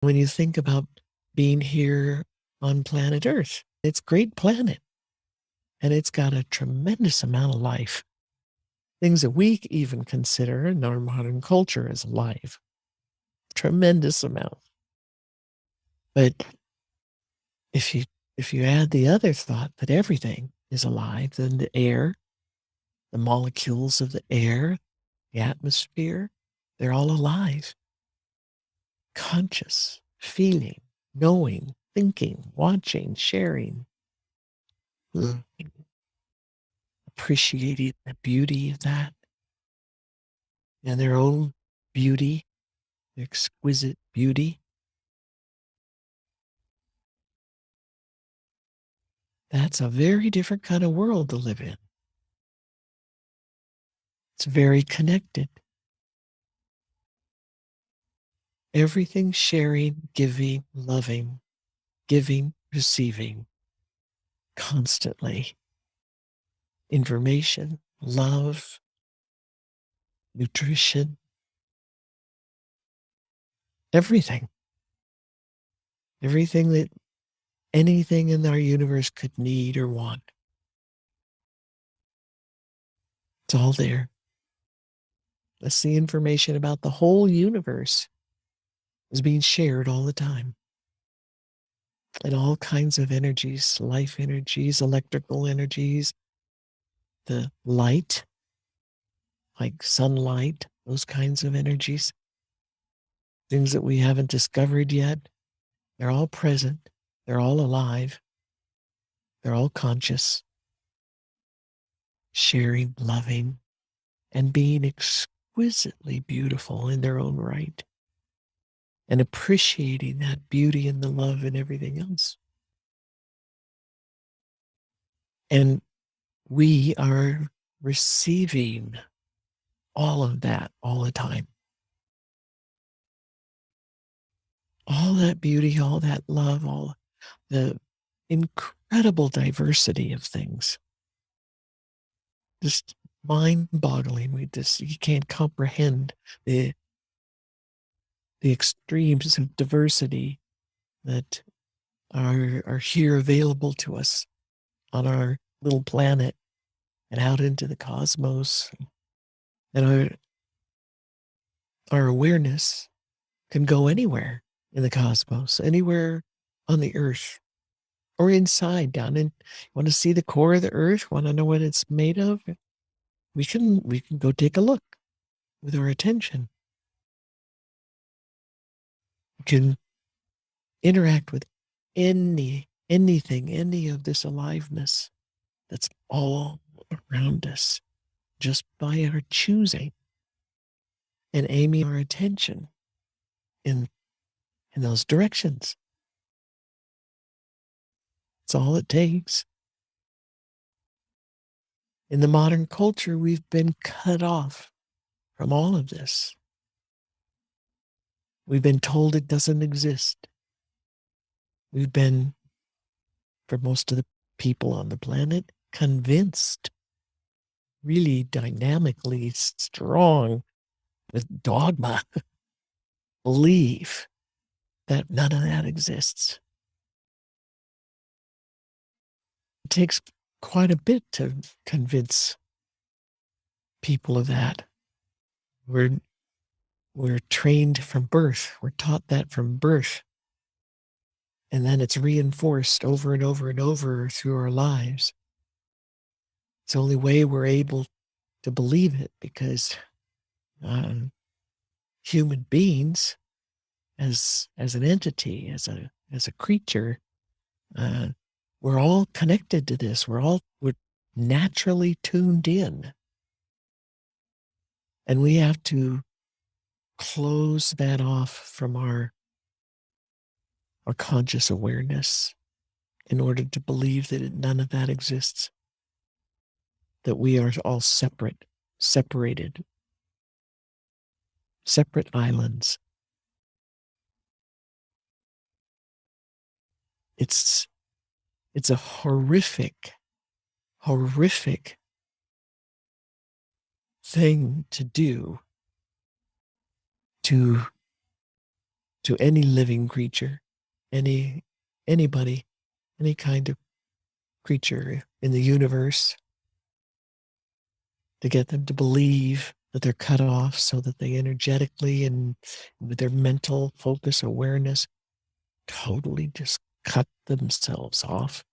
When you think about being here on planet Earth, it's a great planet and it's got a tremendous amount of life. Things that we even consider in our modern culture as life. Tremendous amount. But if you if you add the other thought that everything is alive, then the air, the molecules of the air, the atmosphere, they're all alive, conscious, feeling, knowing, thinking, watching, sharing, appreciating the beauty of that and their own beauty, their exquisite beauty. That's a very different kind of world to live in. It's very connected. Everything sharing, giving, receiving constantly. Information, love, nutrition, everything. Everything that anything in our universe could need or want. It's all there. That's the information about the whole universe is being shared all the time. And all kinds of energies, life energies, electrical energies, the light, like sunlight, those kinds of energies, things that we haven't discovered yet. They're all present. They're all alive. They're all conscious, sharing, loving, and being exquisitely beautiful in their own right, and appreciating that beauty and the love and everything else. And we are receiving all of that all the time. All that beauty, all that love, all the incredible diversity of things. Just mind-boggling. You can't comprehend the extremes of diversity that are here available to us on our little planet and out into the cosmos. And our awareness can go anywhere in the cosmos, anywhere on the earth or inside down in. Want to see the core of the earth? Want to know what it's made of? We can go take a look with our attention. We can interact with anything, any of this aliveness that's all around us just by our choosing and aiming our attention in those directions. It's all it takes. In the modern culture, we've been cut off from all of this. We've been told it doesn't exist. We've been, for most of the people on the planet, convinced, really dynamically strong with dogma, believe that none of that exists. It takes quite a bit to convince people of that. We're trained from birth. We're taught that from birth. And then it's reinforced over and over and over through our lives. It's the only way we're able to believe it, because human beings, as an entity, as a creature, we're all connected to this. We're naturally tuned in. And we have to close that off from our conscious awareness in order to believe that none of that exists. That we are all separated, separate islands. It's a horrific thing to do, to to any living creature, any anybody, any kind of creature in the universe, to get them to believe that they're cut off so that they energetically and with their mental focus awareness totally just cut themselves off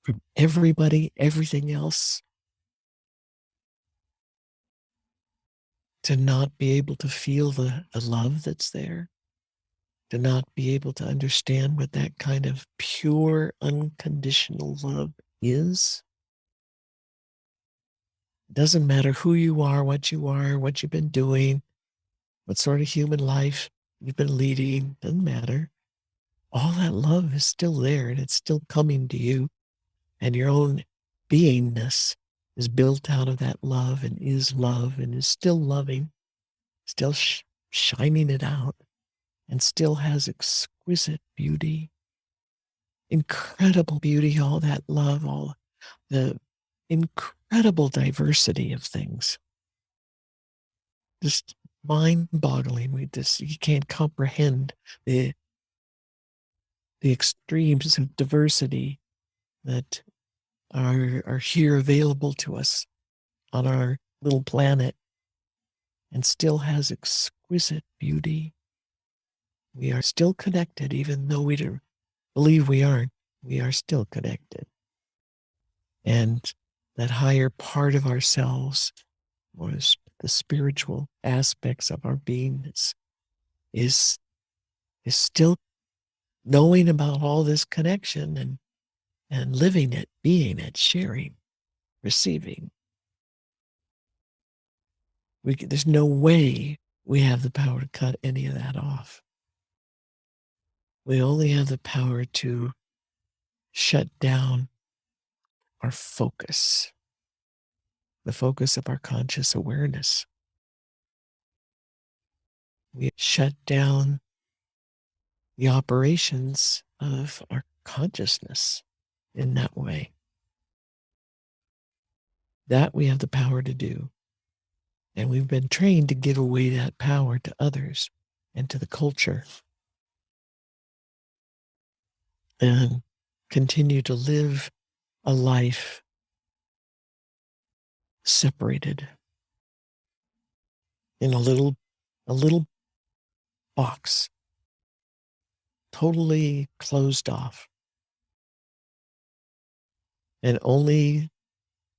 from everybody, everything else, to not be able to feel the love that's there, to not be able to understand what that kind of pure, unconditional love is. It doesn't matter who you are, what you've been doing, what sort of human life you've been leading, doesn't matter. All that love is still there and it's still coming to you. And your own beingness is built out of that love and is still loving, still shining it out, and still has exquisite beauty, incredible beauty, all that love, all the incredible diversity of things. Just mind-boggling. You can't comprehend the extremes of diversity that are here available to us on our little planet and still has exquisite beauty. We are still connected, even though we don't believe we aren't. We are still connected. And that higher part of ourselves, or the spiritual aspects of our beingness, is still knowing about all this connection and living it, being it, sharing, receiving. There's no way we have the power to cut any of that off. We only have the power to shut down our focus, the focus of our conscious awareness. We shut down the operations of our consciousness in that way. That we have the power to do. And we've been trained to give away that power to others and to the culture and continue to live a life separated in a little box, totally closed off, and only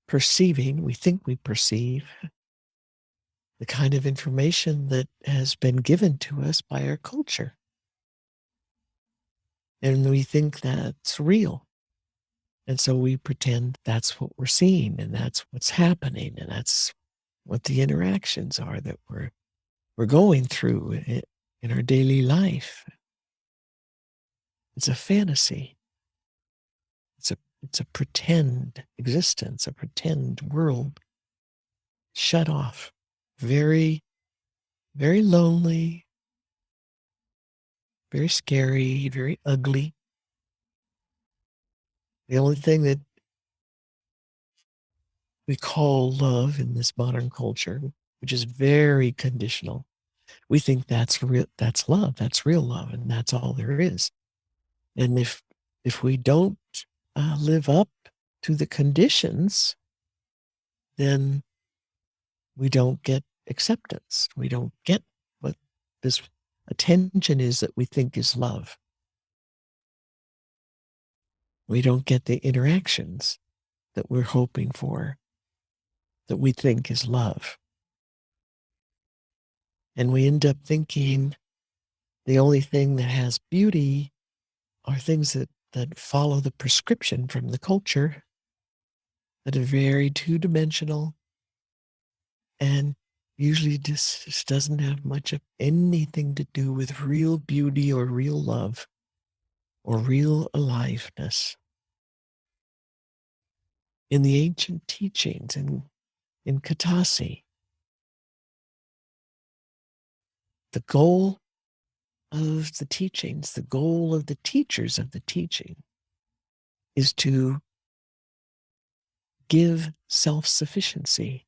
perceiving, we think we perceive, the kind of information that has been given to us by our culture. And we think that's real. And so we pretend that's what we're seeing and that's what's happening and that's what the interactions are that we're going through in our daily life. It's a fantasy. It's a pretend existence, a pretend world, shut off, very, very lonely, very scary, very ugly. The only thing that we call love in this modern culture, which is very conditional, we think that's real, that's love, that's real love, and that's all there is. And if we don't live up to the conditions, then we don't get acceptance. We don't get what this attention is that we think is love. We don't get the interactions that we're hoping for, that we think is love. And we end up thinking the only thing that has beauty are things that follow the prescription from the culture, that are very two-dimensional and usually just doesn't have much of anything to do with real beauty or real love or real aliveness. In the ancient teachings, in Katasi, the goal of the teachings, the goal of the teachers of the teaching is to give self-sufficiency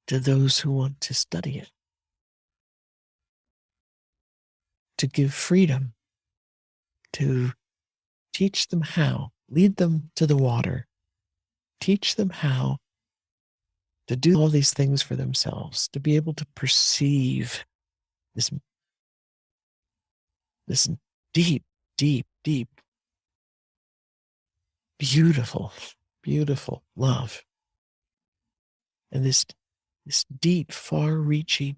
to those who want to study it. to give freedom, to teach them how, lead them to the water, teach them how to do all these things for themselves, to be able to perceive this, this deep, deep, deep, beautiful, beautiful love. And this deep, far-reaching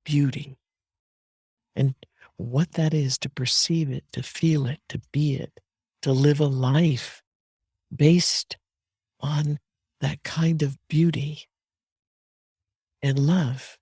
beauty. And what that is, to perceive it, to feel it, to be it, to live a life based on that kind of beauty and love.